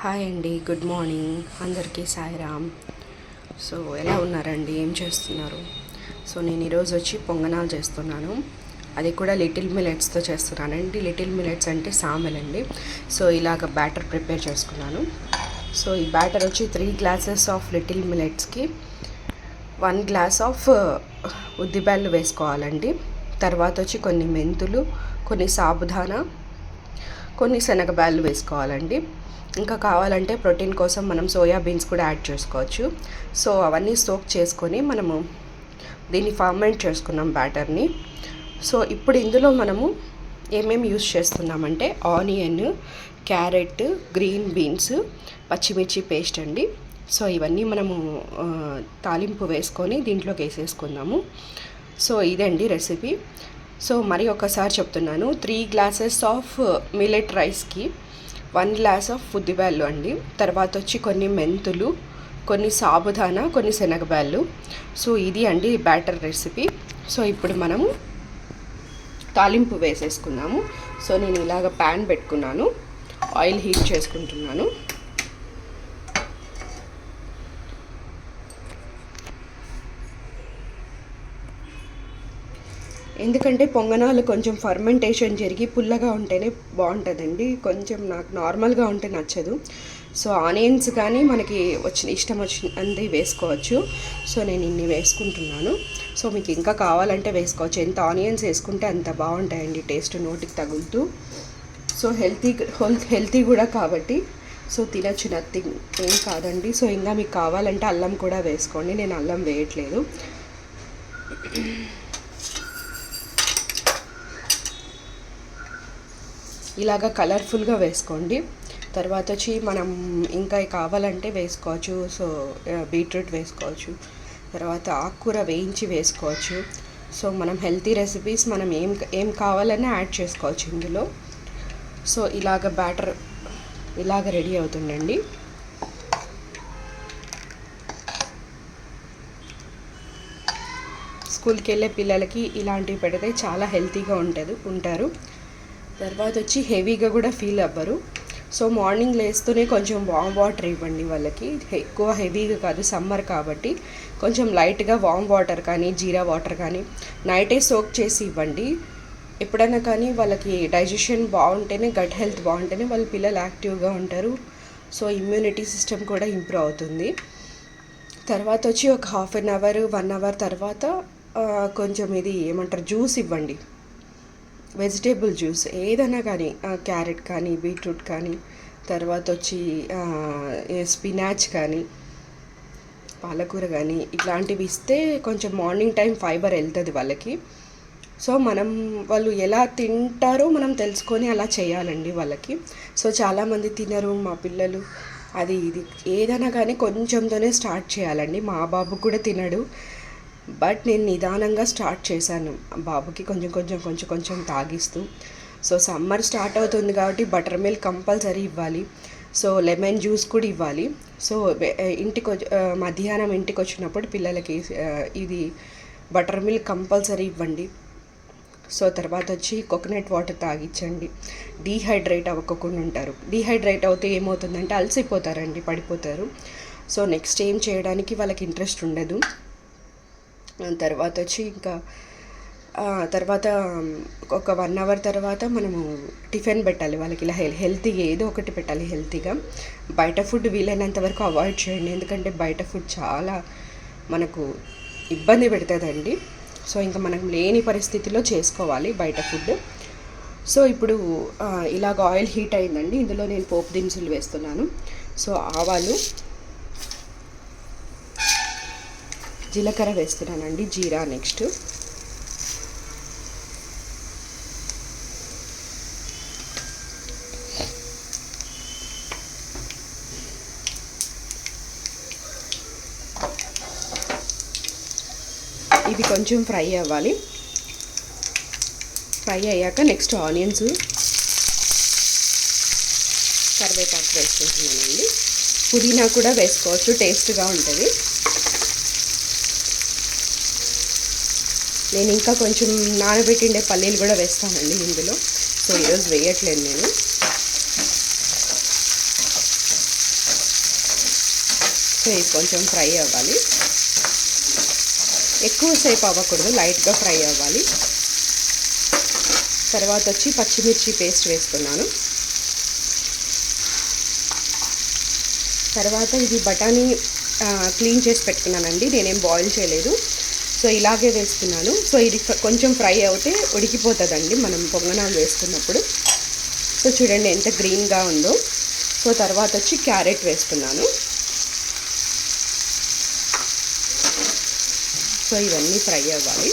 Hi అండి, good morning అందరికీ Sairam. So ఎలా ఉన్నారండి, ఏం చేస్తున్నారు? సో నేను ఈరోజు వచ్చి పొంగనాలు చేస్తున్నాను. అది కూడా లిటిల్ మిల్లెట్స్తో చేస్తున్నానండి. లిటిల్ మిల్లెట్స్ అంటే సామెలండి. సో ఇలాగ బ్యాటర్ ప్రిపేర్ చేసుకున్నాను. సో ఈ బ్యాటర్ వచ్చి 3 గ్లాసెస్ ఆఫ్ లిటిల్ మిల్లెట్స్కి 1 గ్లాస్ ఆఫ్ ఉద్దిబ్యాళ్ళు వేసుకోవాలండి. తర్వాత వచ్చి కొన్ని మెంతులు, కొన్ని సాబుదానా, కొన్ని శనగబ్యాళ్ళు వేసుకోవాలండి. ఇంకా కావాలంటే ప్రోటీన్ కోసం మనం సోయా బీన్స్ కూడా యాడ్ చేసుకోవచ్చు. సో అవన్నీ సోక్ చేసుకొని మనము దీన్ని ఫర్మెంట్ చేసుకున్నాం బ్యాటర్ని. సో ఇప్పుడు ఇందులో మనము ఏమేమి యూస్ చేస్తున్నామంటే ఆనియన్, క్యారెట్, గ్రీన్ బీన్స్, పచ్చిమిర్చి పేస్ట్ అండి. సో ఇవన్నీ మనము తాలింపు వేసుకొని దీంట్లోకి వేసేసుకుందాము. సో ఇదండి రెసిపీ. సో మరి ఒకసారి చెప్తున్నాను, 3 గ్లాసెస్ ఆఫ్ మిల్లెట్ రైస్కి 1 గ్లాస్ ఆఫ్ ఉద్దిబ్యాళ్ళు అండి. తర్వాత వచ్చి కొన్ని మెంతులు, కొన్ని సాబుదానా, కొన్ని శనగబ్యాళ్ళు. సో ఇది అండి బ్యాటర్ రెసిపీ. సో ఇప్పుడు మనము తాలింపు వేసేసుకుందాము. సో నేను ఇలాగ ప్యాన్ పెట్టుకున్నాను, ఆయిల్ హీట్ చేసుకుంటున్నాను. ఎందుకంటే పొంగనాలు కొంచెం ఫర్మెంటేషన్ జరిగి పుల్లగా ఉంటేనే బాగుంటుందండి. కొంచెం నాకు నార్మల్గా ఉంటే నచ్చదు. సో ఆనియన్స్ కానీ మనకి ఇష్టం వచ్చినది వేసుకోవచ్చు. సో నేను ఇన్ని వేసుకుంటున్నాను. సో మీకు ఇంకా కావాలంటే వేసుకోవచ్చు. ఎంత ఆనియన్స్ వేసుకుంటే అంత బాగుంటాయండి, టేస్ట్ నోటికి తగులుతూ. సో హెల్తీ కూడా కాబట్టి సో తినచ్చు, నథింగ్, ఏం కాదండి. సో ఇంకా మీకు కావాలంటే అల్లం కూడా వేసుకోండి. నేను అల్లం వేయట్లేదు. ఇలాగ కలర్ఫుల్గా వేసుకోండి. తర్వాత వచ్చి మనం ఇంకా కావాలంటే వేసుకోవచ్చు. సో బీట్రూట్ వేసుకోవచ్చు, తర్వాత ఆకుకూర వేయించి వేసుకోవచ్చు. సో మనం హెల్తీ రెసిపీస్ మనం ఏం కావాలన్నా యాడ్ చేసుకోవచ్చు ఇందులో. సో ఇలాగ బ్యాటర్ ఇలాగ రెడీ అవుతుందండి. స్కూల్కి వెళ్ళే పిల్లలకి ఇలాంటివి పెడితే చాలా హెల్తీగా ఉంటారు. తర్వాత వచ్చి హెవీగా కూడా ఫీల్ అవ్వరు. సో మార్నింగ్ లేస్తూనే కొంచెం వామ్ వాటర్ ఇవ్వండి వాళ్ళకి. ఎక్కువ హెవీగా కాదు, సమ్మర్ కాబట్టి కొంచెం లైట్గా వామ్ వాటర్ కానీ జీరా వాటర్ కానీ నైటే సోక్ చేసి ఇవ్వండి. ఎప్పుడైనా కానీ వాళ్ళకి డైజెషన్ బాగుంటేనే, గట్ హెల్త్ బాగుంటేనే వాళ్ళ పిల్లలు యాక్టివ్గా ఉంటారు. సో ఇమ్యూనిటీ సిస్టమ్ కూడా ఇంప్రూవ్ అవుతుంది. తర్వాత వచ్చి ఒక 1/2 అవర్ 1 అవర్ తర్వాత కొంచెం ఇది ఏమంటారు జ్యూస్ ఇవ్వండి. వెజిటేబుల్ జ్యూస్ ఏదైనా కానీ, క్యారెట్ కానీ, బీట్రూట్ కానీ, తర్వాత వచ్చి స్పినాచ్ కానీ, పాలకూర కానీ ఇట్లాంటివి ఇస్తే కొంచెం మార్నింగ్ టైం ఫైబర్ వెళ్తుంది వాళ్ళకి. సో వాళ్ళు ఎలా తింటారో మనం తెలుసుకొని అలా చేయాలండి వాళ్ళకి. సో చాలామంది తినరు మా పిల్లలు, అది ఇది ఏదైనా కానీ కొంచెంతోనే స్టార్ట్ చేయాలండి. మా బాబు కూడా తినడు, బట్ నేను నిదానంగా స్టార్ట్ చేశాను బాబుకి, కొంచెం తాగిస్తూ. సో సమ్మర్ స్టార్ట్ అవుతుంది కాబట్టి బటర్ మిల్క్ కంపల్సరీ ఇవ్వాలి. సో లెమన్ జ్యూస్ కూడా ఇవ్వాలి. సో మధ్యాహ్నం ఇంటికి వచ్చినప్పుడు పిల్లలకి ఇది బటర్ మిల్క్ కంపల్సరీ ఇవ్వండి. సో తర్వాత వచ్చి కోకోనట్ వాటర్ తాగించండి. డీహైడ్రేట్ అవ్వకుండా ఉంటారు. డీహైడ్రేట్ అవుతే ఏమవుతుందంటే అలసిపోతారండి, పడిపోతారు. సో నెక్స్ట్ ఏం చేయడానికి వాళ్ళకి ఇంట్రెస్ట్ ఉండదు. తర్వాత వచ్చి ఇంకా తర్వాత ఒక 1 అవర్ తర్వాత మనము టిఫిన్ పెట్టాలి వాళ్ళకి. ఇలా హెల్తీగా ఏదో ఒకటి పెట్టాలి హెల్తీగా. బయట ఫుడ్ వీలైనంత వరకు అవాయిడ్ చేయండి, ఎందుకంటే బయట ఫుడ్ చాలా మనకు ఇబ్బంది పెడుతుందండి. సో ఇంకా మనం లేని పరిస్థితిలో చేసుకోవాలి బయట ఫుడ్. సో ఇప్పుడు ఇలాగ ఆయిల్ హీట్ అయిందండి. ఇందులో నేను పోపు దినుసులు వేస్తున్నాను. సో ఆవాలు, జీలకర్ర వేస్తున్నానండి, జీరా నెక్స్ట్. ఇది కొంచెం ఫ్రై అవ్వాలి. ఫ్రై అయ్యాక నెక్స్ట్ ఆనియన్స్, కరివేపాకు వేసుకుంటున్నానండి. పుదీనా కూడా వేసుకోవచ్చు, టేస్ట్గా ఉంటుంది. నేను ఇంకా కొంచెం నానబెట్టిండే పల్లీలు కూడా వేస్తానండి ఇందులో. సో ఈరోజు వేయట్లేదు నేను. సో ఇది కొంచెం ఫ్రై అవ్వాలి, ఎక్కువసేపు అవ్వకూడదు, లైట్గా ఫ్రై అవ్వాలి. తర్వాత వచ్చి పచ్చిమిర్చి పేస్ట్ వేస్తున్నాను. తర్వాత ఇది బఠానీ క్లీన్ చేసి పెట్టుకున్నానండి, నేనేం బాయిల్ చేయలేదు. సో ఇలాగే వేస్తున్నాను. సో ఇది కొంచెం ఫ్రై అవుతే ఉడికిపోతుందండి మనం పొంగనాలు వేసుకున్నప్పుడు. సో చూడండి ఎంత గ్రీన్గా ఉందో. సో తర్వాత వచ్చి క్యారెట్ వేస్తున్నాను. సో ఇవన్నీ ఫ్రై అవ్వాలి.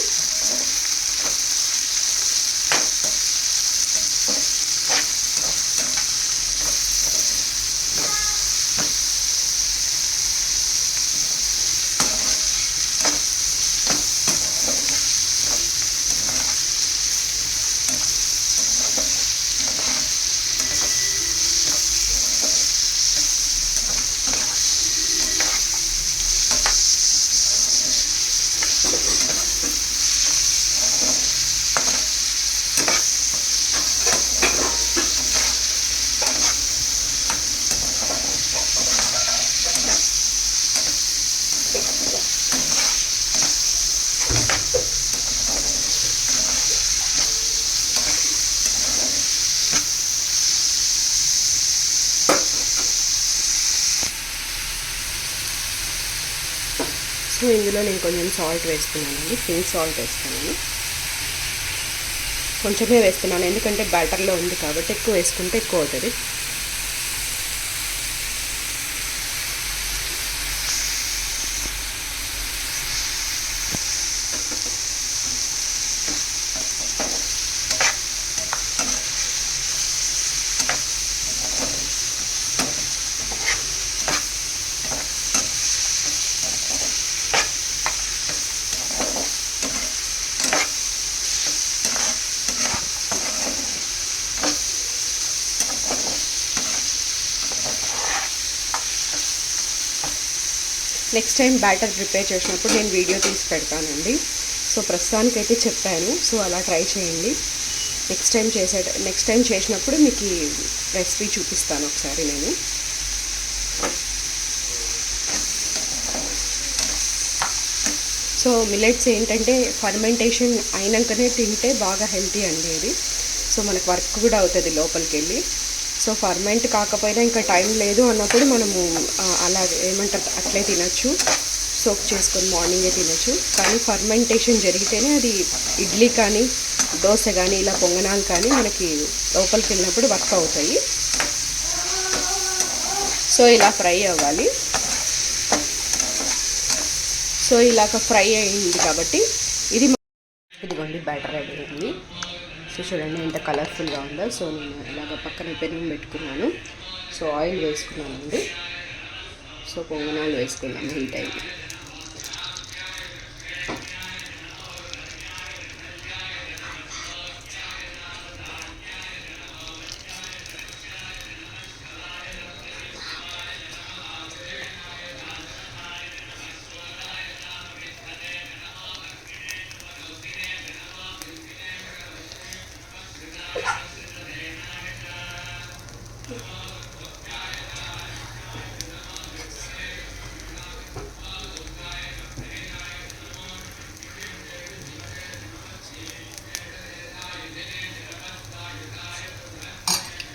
సో ఇందులో నేను కొంచెం సాల్ట్ వేస్తున్నానండి, పింక్ సాల్ట్ వేస్తున్నాను. కొంచెమే వేస్తున్నాను ఎందుకంటే బ్యాటర్లో ఉంది కాబట్టి, ఎక్కువ వేసుకుంటే ఎక్కువ అవుతుంది. నెక్స్ట్ టైం బ్యాటర్ ప్రిపేర్ చేసినప్పుడు నేను వీడియో తీసి పెడతానండి. సో ప్రస్తుతానికైతే చెప్పాను, సో అలా ట్రై చేయండి. నెక్స్ట్ టైం చేసినప్పుడు మీకు ఈ రెసిపీ చూపిస్తాను ఒకసారి నేను. సో మిల్లెట్స్ ఏంటంటే ఫర్మెంటేషన్ అయినాకనే తింటే బాగా హెల్తీ అండి ఇది. సో మనకు వర్క్ కూడా అవుతుంది లోపలికి వెళ్ళి. సో ఫర్మెంట్ కాకపోయినా ఇంకా టైం లేదు అన్నప్పుడు మనము అలా ఏమంటారు అట్లే తినచ్చు, సోక్ చేసుకొని మార్నింగే తినచ్చు. కానీ ఫర్మెంటేషన్ జరిగితేనే అది ఇడ్లీ కానీ దోశ కానీ ఇలా పొంగనాలు కానీ మనకి లోపలికి వెళ్ళినప్పుడు వర్క్ అవుతాయి. సో ఇలా ఫ్రై అవ్వాలి. సో ఇలాగ ఫ్రై అయింది కాబట్టి ఇదిగోండి బ్యాటర్ రెడీ అయింది. సో చూడండి ఎంత కలర్ఫుల్గా ఉందో. సో నేను ఇలాగ పక్కన పెరుగు పెట్టుకున్నాను. సో ఆయిల్ వేసుకున్నానండి. సో పొంగనాలు వేసుకున్నాను హీట్ అయింది.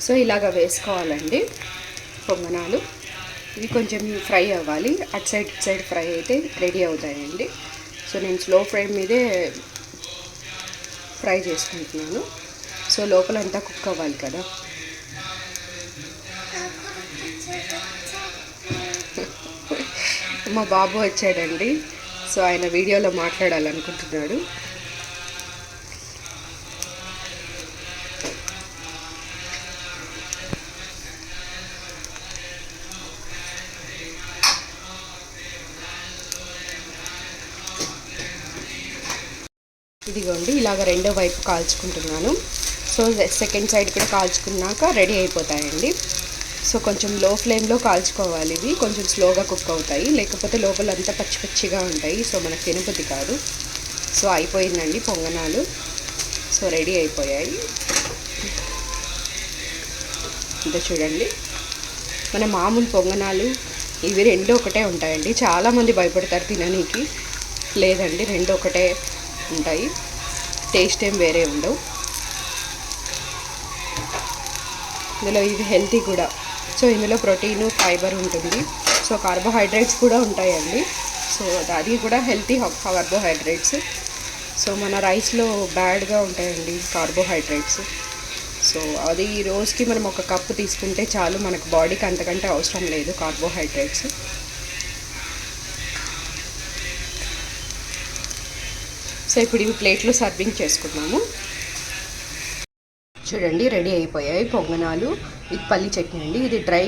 సో ఇలాగ వేసుకోవాలండి పొంగనాలు. ఇవి కొంచెం ఫ్రై అవ్వాలి, అటు సైడ్ ఇటు సైడ్ ఫ్రై అయితే రెడీ అవుతాయండి. సో నేను స్లో ఫ్లేమ్ మీదే ఫ్రై చేసుకుంటున్నాను. సో లోపలంతా కుక్ అవ్వాలి కదా. మా బాబు వచ్చాడండి. సో ఆయన వీడియోలో మాట్లాడాలనుకుంటున్నాడు. ఇదిగోండి ఇలాగ రెండో వైపు కాల్చుకుంటున్నాను. సో సెకండ్ సైడ్ కూడా కాల్చుకున్నాక రెడీ అయిపోతాయండి. సో కొంచెం లో ఫ్లేమ్లో కాల్చుకోవాలి, ఇవి కొంచెం స్లోగా కుక్ అవుతాయి, లేకపోతే లోపల అంతా పచ్చి పచ్చిగా ఉంటాయి. సో మనకు తినబుద్ధి కాదు. సో అయిపోయిందండి పొంగనాలు. సో రెడీ అయిపోయాయి. ఇదో చూడండి మన మామూలు పొంగనాలు ఇవి రెండు ఒకటే ఉంటాయండి. చాలామంది భయపడతారు తిననీకి. లేదండి, రెండు ఒకటే ఉంటాయి, టేస్ట్ ఏం వేరే ఉండవు. ఇందులో ఇవి హెల్తీ కూడా. సో ఇందులో ప్రోటీను, ఫైబర్ ఉంటుంది. సో కార్బోహైడ్రేట్స్ కూడా ఉంటాయండి. సో అది కూడా హెల్తీ కార్బోహైడ్రేట్స్. సో మన రైస్లో బ్యాడ్గా ఉంటాయండి కార్బోహైడ్రేట్స్. సో అది రోజుకి మనం ఒక కప్పు తీసుకుంటే చాలు, మనకు బాడీకి అంతకంటే అవసరం లేదు కార్బోహైడ్రేట్స్. సో ఇప్పుడు ఇవి ప్లేట్లో సర్వింగ్ చేసుకున్నాము. చూడండి రెడీ అయిపోయాయి పొంగనాలు. ఇది పల్లి చట్నీ అండి. ఇది డ్రై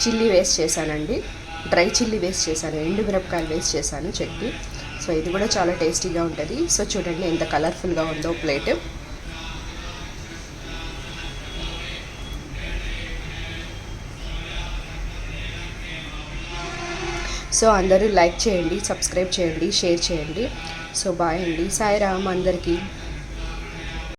చిల్లీ వేస్ట్ చేశానండి. డ్రై చిల్లీ వేస్ట్ చేశాను, ఎండు మిరపకాయలు వేస్ట్ చేశాను చట్నీ. సో ఇది కూడా చాలా టేస్టీగా ఉంటుంది. సో చూడండి ఎంత కలర్ఫుల్గా ఉందో ప్లేట్. సో అందరూ లైక్ చేయండి, సబ్స్క్రైబ్ చేయండి, షేర్ చేయండి. సో బాయ్ అండి, సాయిరామ్ అందరికీ.